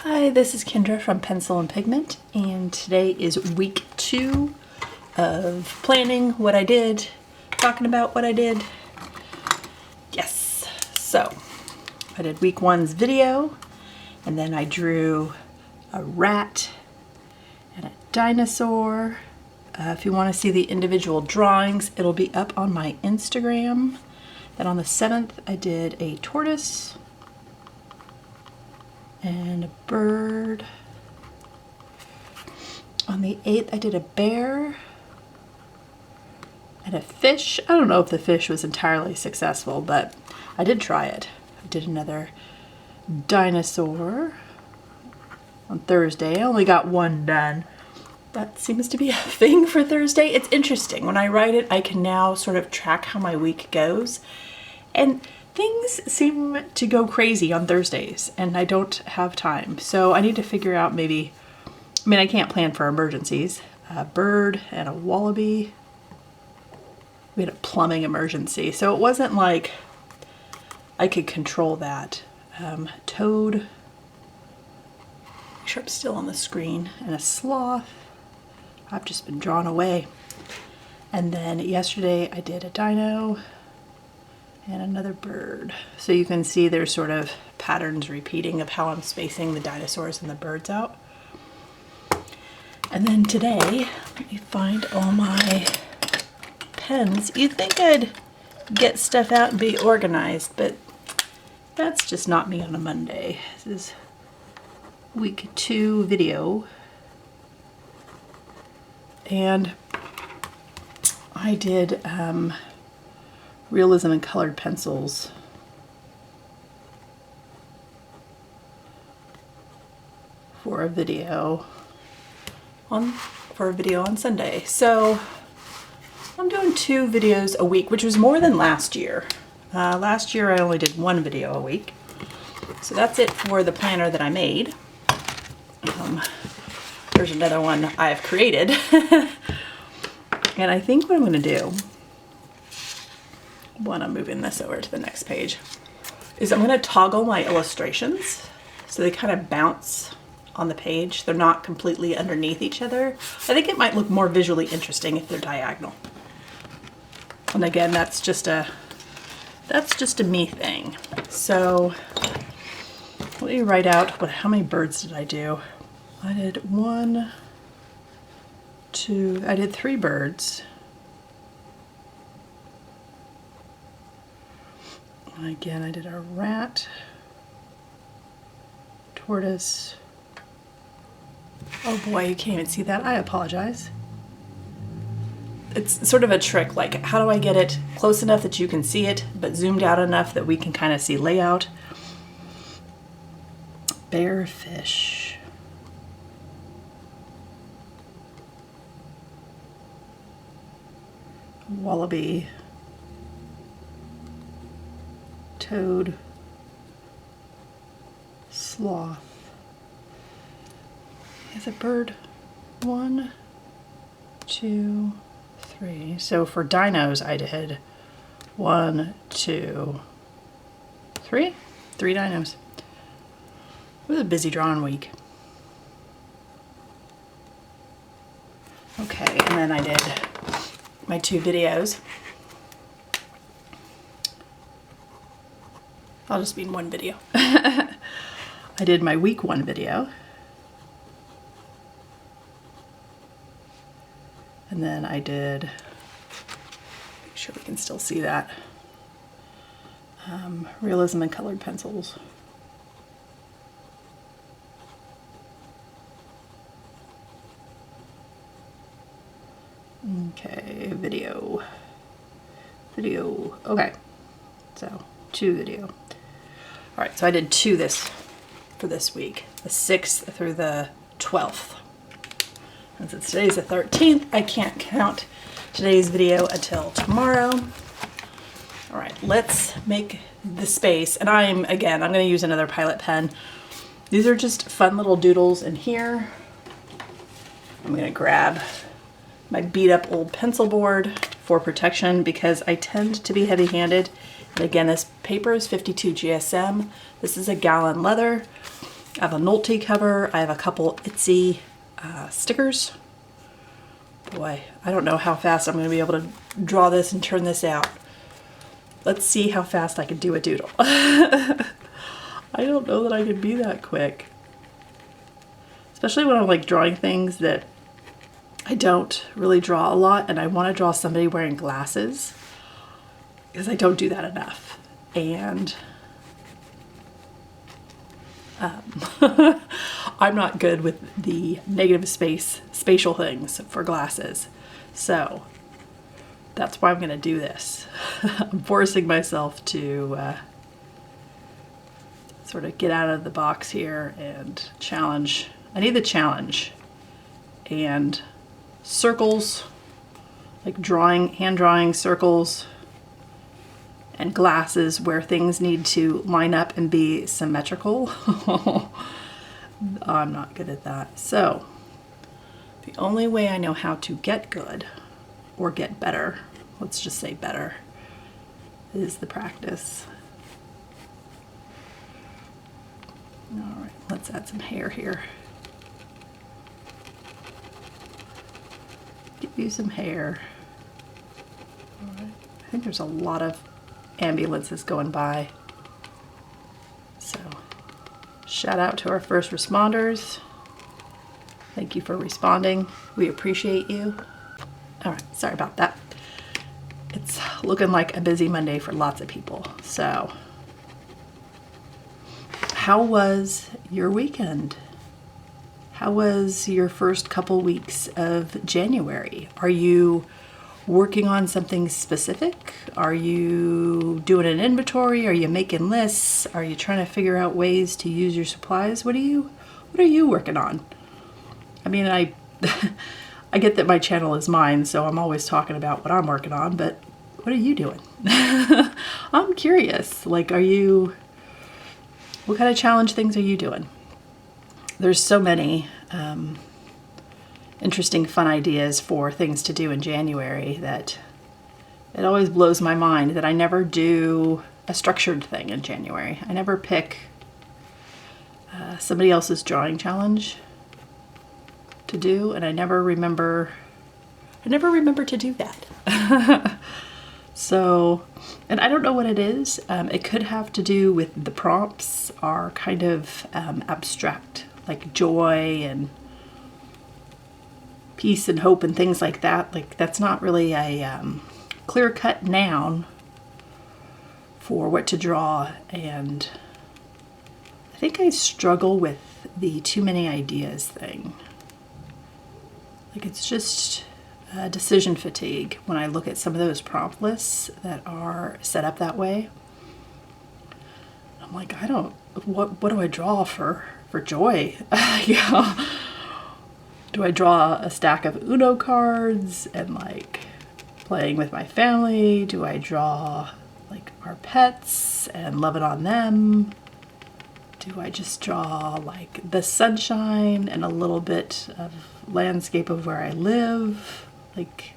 Hi, this is Kendra from Pencil and Pigment, and today is week 2 of planning what I did, talking about what I did. Yes, so I did week 1's video, and then I drew a rat and a dinosaur. If you want to see the individual drawings, it'll be up on my Instagram. Then on the 7th, I did a tortoise and a bird. On the 8th, I did a bear and a fish. I don't know if the fish was entirely successful, but I did try it. I did another dinosaur on Thursday. I only got one done. That seems to be a thing for Thursday. It's interesting. When I write it, I can now sort of track how my week goes. And things seem to go crazy on Thursdays, and I don't have time. So I need to figure out maybe, I can't plan for emergencies. A bird and a wallaby. We had a plumbing emergency, so it wasn't like I could control that. Toad, make sure I'm still on the screen, and a sloth. I've just been drawn away. And then yesterday I did a dino and another bird. So you can see there's sort of patterns repeating of how I'm spacing the dinosaurs and the birds out. And then today, let me find all my pens. You'd think I'd get stuff out and be organized, but that's just not me on a Monday. This is week 2 video. And I did realism and colored pencils for a video on Sunday. So I'm doing 2 videos a week, which was more than last year. Last year I only did 1 video a week. So that's it for the planner that I made. There's another one I've created. And I think what I'm going to do, when I'm moving this over to the next page, is I'm going to toggle my illustrations so they kind of bounce on the page. They're not completely underneath each other. I think it might look more visually interesting if they're diagonal. And again, that's just a me thing. So let me write out how many birds did I do? I did 3 birds. Again, I did a rat, tortoise. Oh boy, you can't even see that. I apologize. It's sort of a trick, like how do I get it close enough that you can see it, but zoomed out enough that we can kind of see layout. Bear, fish. Wallaby. Toad, sloth. Is a bird? 1, 2, 3. So for dinos, I did 1, 2, 3. 3 dinos. It was a busy drawing week. Okay, and then I did my 2 videos. I'll just mean 1 video. I did my week 1 video. And then I did, make sure we can still see that, realism and colored pencils. Okay, video. Okay, so 2 video. All right, so I did 2 for this week, the 6th through the 12th. And since today's the 13th, I can't count today's video until tomorrow. All right, let's make the space. And I'm going to use another Pilot pen. These are just fun little doodles in here. I'm going to grab my beat up old pencil board for protection because I tend to be heavy-handed. And again, this paper is 52 GSM. This is a gallon leather. I have a Nolte cover. I have a couple Etsy stickers. Boy, I don't know how fast I'm going to be able to draw this and turn this out. Let's see how fast I can do a doodle. I don't know that I can be that quick. Especially when I'm like drawing things that I don't really draw a lot, and I want to draw somebody wearing glasses because I don't do that enough. And I'm not good with the negative spatial things for glasses. So that's why I'm going to do this. I'm forcing myself to sort of get out of the box here and challenge. I need the challenge. And circles, like hand drawing circles, and glasses where things need to line up and be symmetrical. I'm not good at that. So the only way I know how to get good or get better, let's just say better, is the practice. All right, let's add some hair here. Give you some hair. All right. I think there's a lot of ambulances going by. So shout out to our first responders. Thank you for responding. We appreciate you. All right, sorry about that. It's looking like a busy Monday for lots of people. So how was your weekend? How was your first couple weeks of January? Are you working on something specific? Are you doing an inventory? Are you making lists? Are you trying to figure out ways to use your supplies? What are you working on? I mean, I get that my channel is mine, so I'm always talking about what I'm working on, but what are you doing? I'm curious. Like, what kind of challenge things are you doing? There's so many interesting, fun ideas for things to do in January that it always blows my mind that I never do a structured thing in January. I never pick somebody else's drawing challenge to do, and I never remember to do that. So, and I don't know what it is. It could have to do with the prompts are kind of abstract, like joy and peace and hope and things like that. Like, that's not really a clear-cut noun for what to draw, and I think I struggle with the too many ideas thing. Like, it's just decision fatigue when I look at some of those prompt lists that are set up that way. I'm like, what do I draw for joy? Yeah. Do I draw a stack of Uno cards and like playing with my family? Do I draw like our pets and loving on them? Do I just draw like the sunshine and a little bit of landscape of where I live? Like,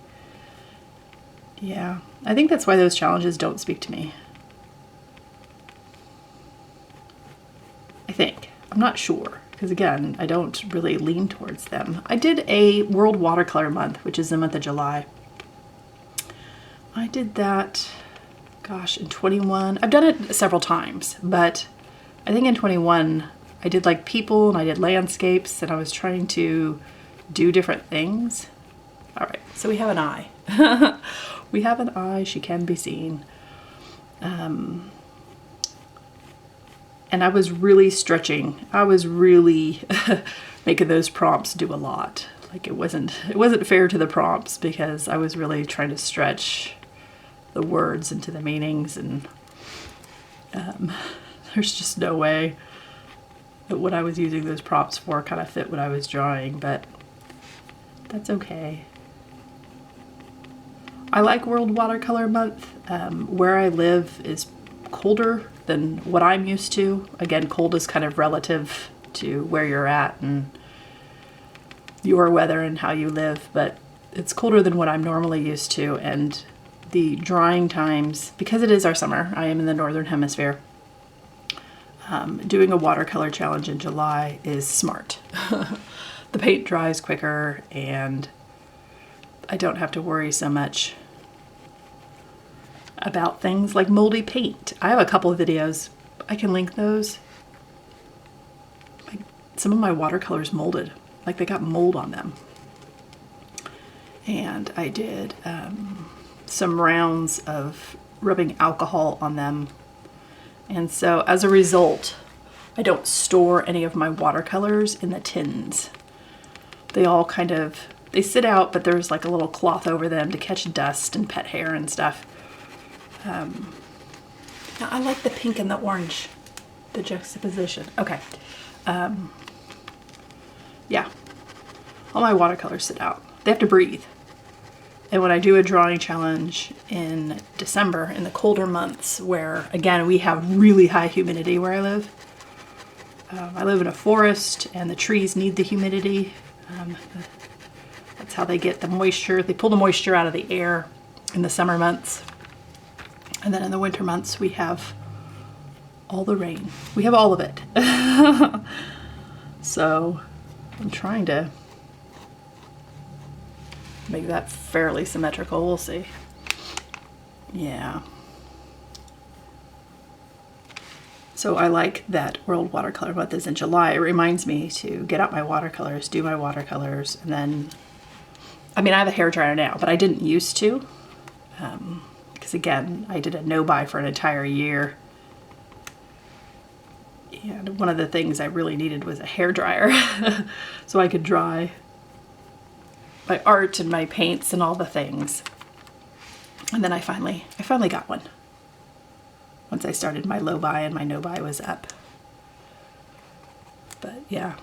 yeah, I think that's why those challenges don't speak to me. I think. I'm not sure, because again, I don't really lean towards them. I did a World Watercolor Month, which is the month of July. I did that, gosh, in 21. I've done it several times, but I think in 21, I did like people and I did landscapes, and I was trying to do different things. All right, so we have an eye. We have an eye, she can be seen. And I was really stretching. I was really making those prompts do a lot. Like, it wasn't fair to the prompts because I was really trying to stretch the words into the meanings, and there's just no way that what I was using those prompts for kind of fit what I was drawing, but that's okay. I like World Watercolor Month. Where I live is colder than what I'm used to. Again, cold is kind of relative to where you're at and your weather and how you live, but it's colder than what I'm normally used to, and the drying times, because it is our summer, I am in the northern hemisphere, doing a watercolor challenge in July is smart. The paint dries quicker and I don't have to worry so much about things like moldy paint. I have a couple of videos, I can link those. Like, some of my watercolors molded, like they got mold on them. And I did some rounds of rubbing alcohol on them. And so as a result, I don't store any of my watercolors in the tins. They all kind of, they sit out, but there's like a little cloth over them to catch dust and pet hair and stuff. Now I like the pink and the orange, the juxtaposition. Okay. Yeah. All my watercolors sit out. They have to breathe. And when I do a drawing challenge in December, in the colder months, where again, we have really high humidity where I live. I live in a forest and the trees need the humidity. That's how they get the moisture. They pull the moisture out of the air in the summer months. And then in the winter months, we have all the rain. We have all of it. So I'm trying to make that fairly symmetrical. We'll see. Yeah. So I like that World Watercolor Month is in July. It reminds me to get out my watercolors, do my watercolors, and then, I mean, I have a hairdryer now, but I didn't used to. Because again, I did a no-buy for an entire year. And one of the things I really needed was a hairdryer so I could dry my art and my paints and all the things. And then I finally got one. Once I started my low buy and my no buy was up. But yeah.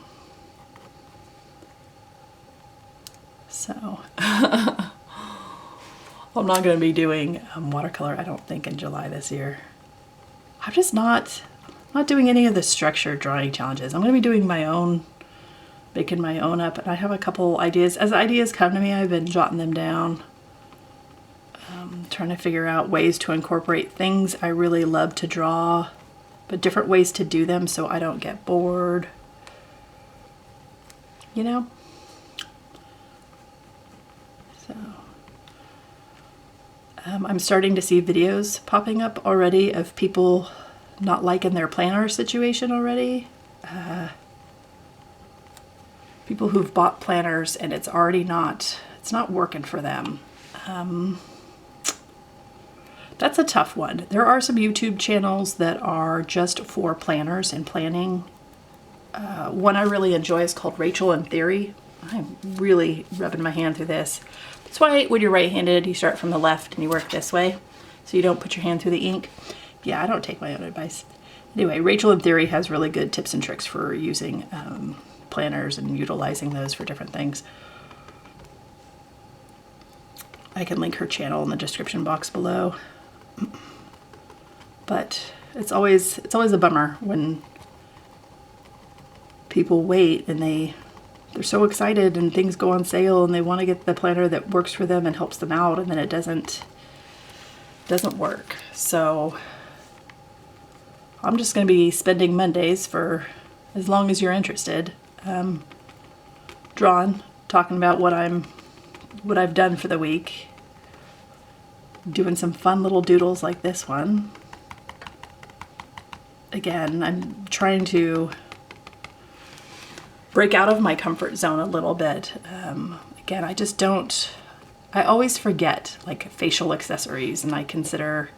So I'm not going to be doing watercolor, I don't think, in July this year. I'm just not doing any of the structured drawing challenges. I'm going to be doing my own, making my own up, and I have a couple ideas. As ideas come to me, I've been jotting them down, trying to figure out ways to incorporate things I really love to draw, but different ways to do them so I don't get bored, you know? So I'm starting to see videos popping up already of people not liking their planner situation already. People who've bought planners and it's already not working for them. That's a tough one. There are some YouTube channels that are just for planners and planning. One I really enjoy is called Rachel in Theory. I'm really rubbing my hand through this. That's why when you're right-handed, you start from the left and you work this way, so you don't put your hand through the ink. Yeah, I don't take my own advice. Anyway, Rachel in Theory has really good tips and tricks for using planners and utilizing those for different things. I can link her channel in the description box below. But it's always a bummer when people wait and they're so excited and things go on sale and they want to get the planner that works for them and helps them out, and then it doesn't work. So I'm just going to be spending Mondays, for as long as you're interested, drawing, talking about what I've done for the week, doing some fun little doodles like this one. Again, I'm trying to break out of my comfort zone a little bit. Again, I always forget like facial accessories, and I consider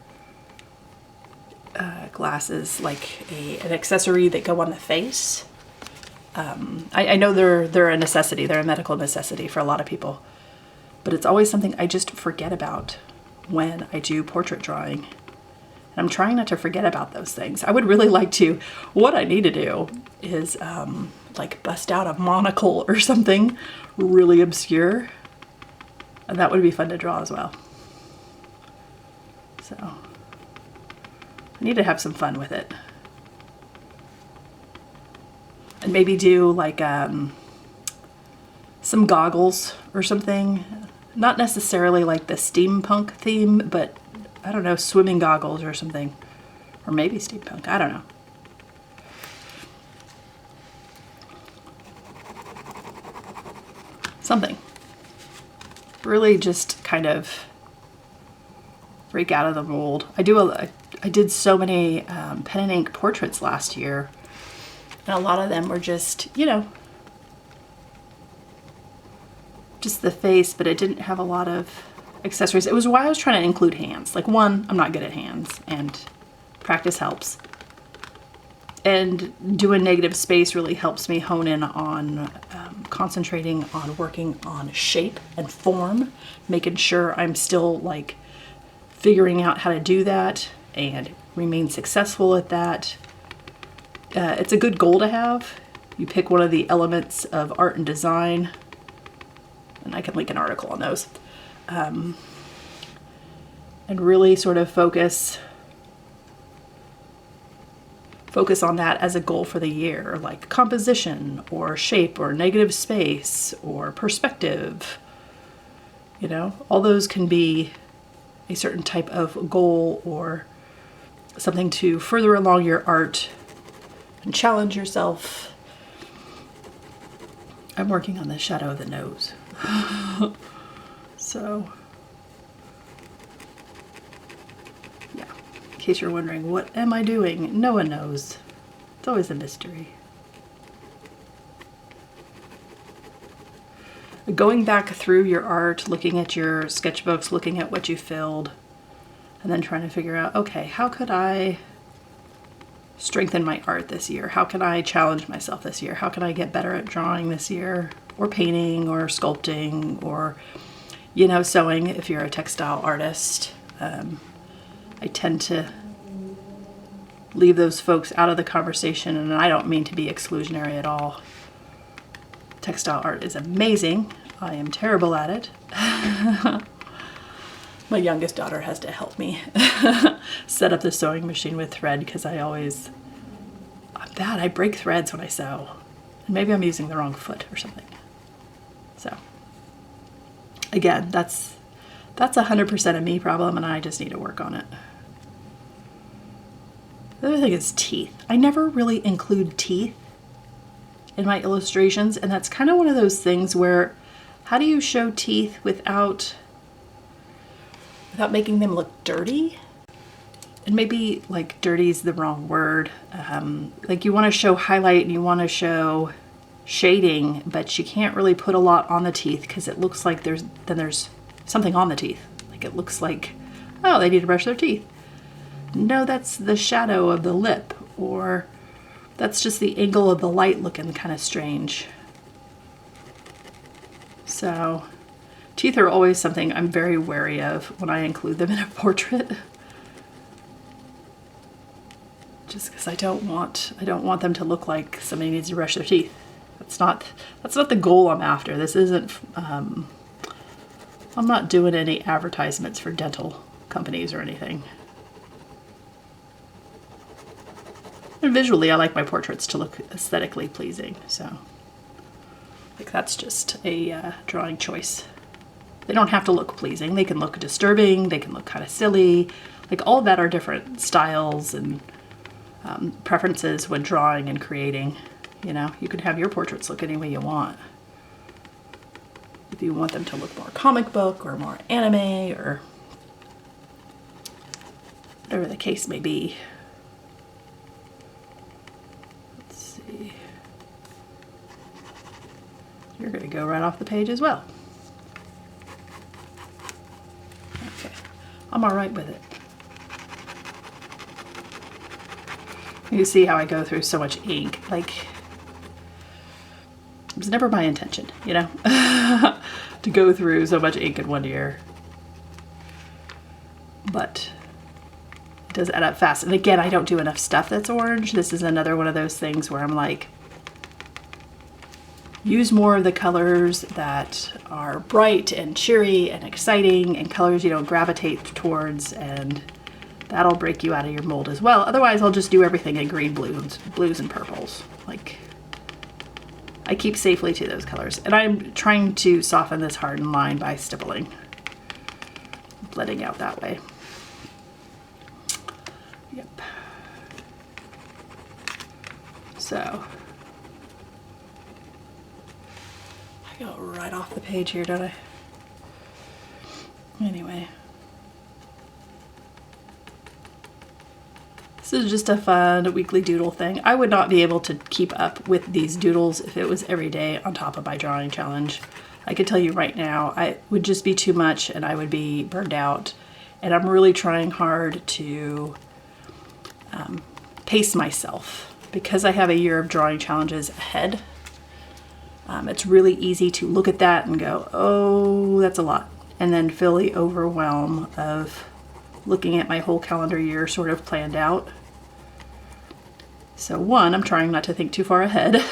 glasses like an accessory that go on the face. I know they're a necessity, they're a medical necessity for a lot of people, but it's always something I just forget about when I do portrait drawing. And I'm trying not to forget about those things. I would really like to, what I need to do is like bust out a monocle or something really obscure. And that would be fun to draw as well. So I need to have some fun with it. And maybe do like some goggles or something. Not necessarily like the steampunk theme, but I don't know, swimming goggles or something. Or maybe steampunk, I don't know. something. Really just kind of break out of the mold. I did so many pen and ink portraits last year, and a lot of them were just, you know, just the face, but it didn't have a lot of accessories. It was why I was trying to include hands. Like, one, I'm not good at hands, and practice helps. And doing negative space really helps me hone in on concentrating on working on shape and form, making sure I'm still like figuring out how to do that and remain successful at that. It's a good goal to have. You pick one of the elements of art and design, and I can link an article on those, and really sort of focus on that as a goal for the year, like composition or shape or negative space or perspective. You know, all those can be a certain type of goal or something to further along your art and challenge yourself. I'm working on the shadow of the nose. So, yeah. In case you're wondering, what am I doing? No one knows. It's always a mystery. Going back through your art, looking at your sketchbooks, looking at what you filled, and then trying to figure out, okay, how could I strengthen my art this year? How can I challenge myself this year? How can I get better at drawing this year? Or painting, or sculpting, or, you know, sewing if you're a textile artist. I tend to leave those folks out of the conversation, and I don't mean to be exclusionary at all. Textile art is amazing. I am terrible at it. My youngest daughter has to help me set up the sewing machine with thread, because I'm bad. I break threads when I sew. And maybe I'm using the wrong foot or something. So, again, that's 100% a me problem, and I just need to work on it. The other thing is teeth. I never really include teeth in my illustrations, and that's kind of one of those things where, how do you show teeth without making them look dirty? And maybe, like, dirty is the wrong word. Like, you want to show highlight and you want to show shading, but you can't really put a lot on the teeth because it looks like there's something on the teeth. Like, it looks like, oh, they need to brush their teeth. No, that's the shadow of the lip, or that's just the angle of the light looking kind of strange. So, teeth are always something I'm very wary of when I include them in a portrait. Just because I don't want them to look like somebody needs to brush their teeth. That's not the goal I'm after. This isn't, I'm not doing any advertisements for dental companies or anything. And visually, I like my portraits to look aesthetically pleasing, so like that's just a drawing choice. They don't have to look pleasing. They can look disturbing. They can look kind of silly. Like, all of that are different styles and preferences when drawing and creating. You know, you can have your portraits look any way you want. If you want them to look more comic book or more anime or whatever the case may be. Let's see. You're going to go right off the page as well. Okay, I'm all right with it. You see how I go through so much ink. Like, it was never my intention, you know, to go through so much ink in one year. But it does add up fast. And again, I don't do enough stuff that's orange. This is another one of those things where I'm like, use more of the colors that are bright and cheery and exciting, and colors you don't gravitate towards, and that'll break you out of your mold as well. Otherwise, I'll just do everything in green, blues, and purples. Like, I keep safely to those colors. And I'm trying to soften this hardened line by stippling, blending out that way. Yep. So, I go right off the page here, don't I? Anyway. This is just a fun weekly doodle thing. I would not be able to keep up with these doodles if it was every day on top of my drawing challenge. I could tell you right now, it would just be too much and I would be burned out. And I'm really trying hard to pace myself because I have a year of drawing challenges ahead. It's really easy to look at that and go, oh, that's a lot. And then feel the overwhelm of looking at my whole calendar year sort of planned out. So one, I'm trying not to think too far ahead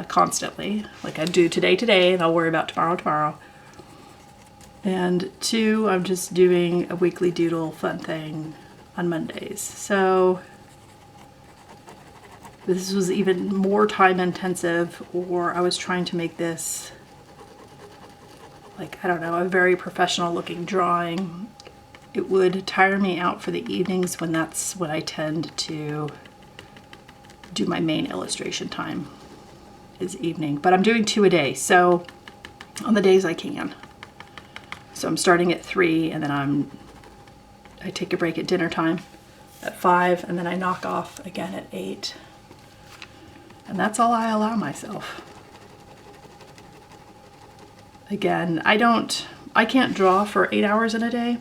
constantly. Like I do today, and I'll worry about tomorrow. And two, I'm just doing a weekly doodle fun thing on Mondays. So this was even more time intensive, or I was trying to make this like, I don't know, a very professional looking drawing. It would tire me out for the evenings when that's when I tend to do my main illustration time is evening. But I'm doing 2 a day, so on the days I can. So I'm starting at 3 and then I take a break at dinner time at 5 and then I knock off again at 8. And that's all I allow myself. Again, I can't draw for 8 hours in a day.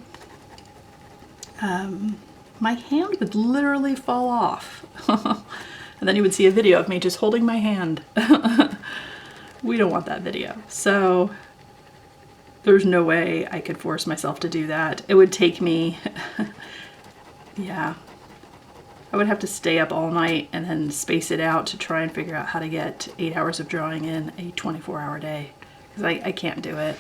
My hand would literally fall off. And then you would see a video of me just holding my hand. We don't want that video. So there's no way I could force myself to do that. It would take me, yeah, I would have to stay up all night and then space it out to try and figure out how to get 8 hours of drawing in a 24-hour day. Because I can't do it.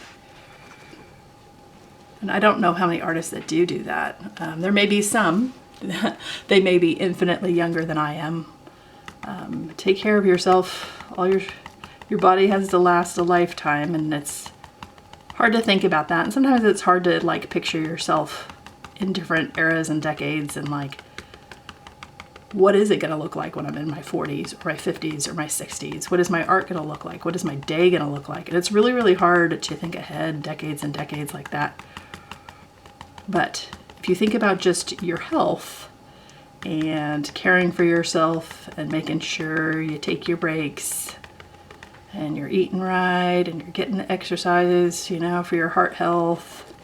And I don't know how many artists that do that. There may be some. They may be infinitely younger than I am. Take care of yourself. Your body has to last a lifetime, and it's hard to think about that. And sometimes it's hard to like picture yourself in different eras and decades, and like, what is it going to look like when I'm in my 40s or my 50s or my 60s? What is my art going to look like? What is my day going to look like? And it's really, really hard to think ahead decades and decades like that. But if you think about just your health and caring for yourself and making sure you take your breaks and you're eating right and you're getting the exercises, you know, for your heart health,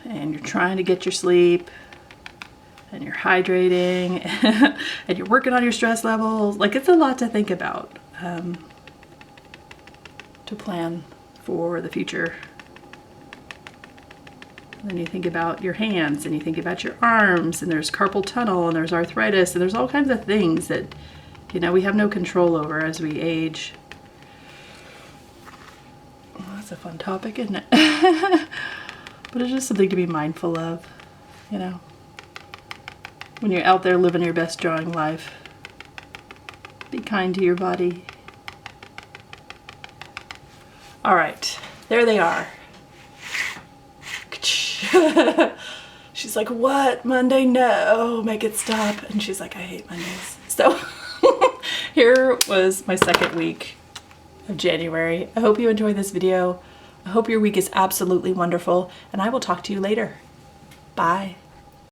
and you're trying to get your sleep, and you're hydrating, and you're working on your stress levels. Like, it's a lot to think about, to plan for the future. And then you think about your hands, and you think about your arms, and there's carpal tunnel, and there's arthritis, and there's all kinds of things that, you know, we have no control over as we age. Well, that's a fun topic, isn't it? But it's just something to be mindful of, you know. When you're out there living your best drawing life, be kind to your body. All right, there they are. She's like, what? Monday? No, make it stop. And she's like, I hate Mondays. So here was my second week of January. I hope you enjoyed this video. I hope your week is absolutely wonderful, and I will talk to you later. Bye.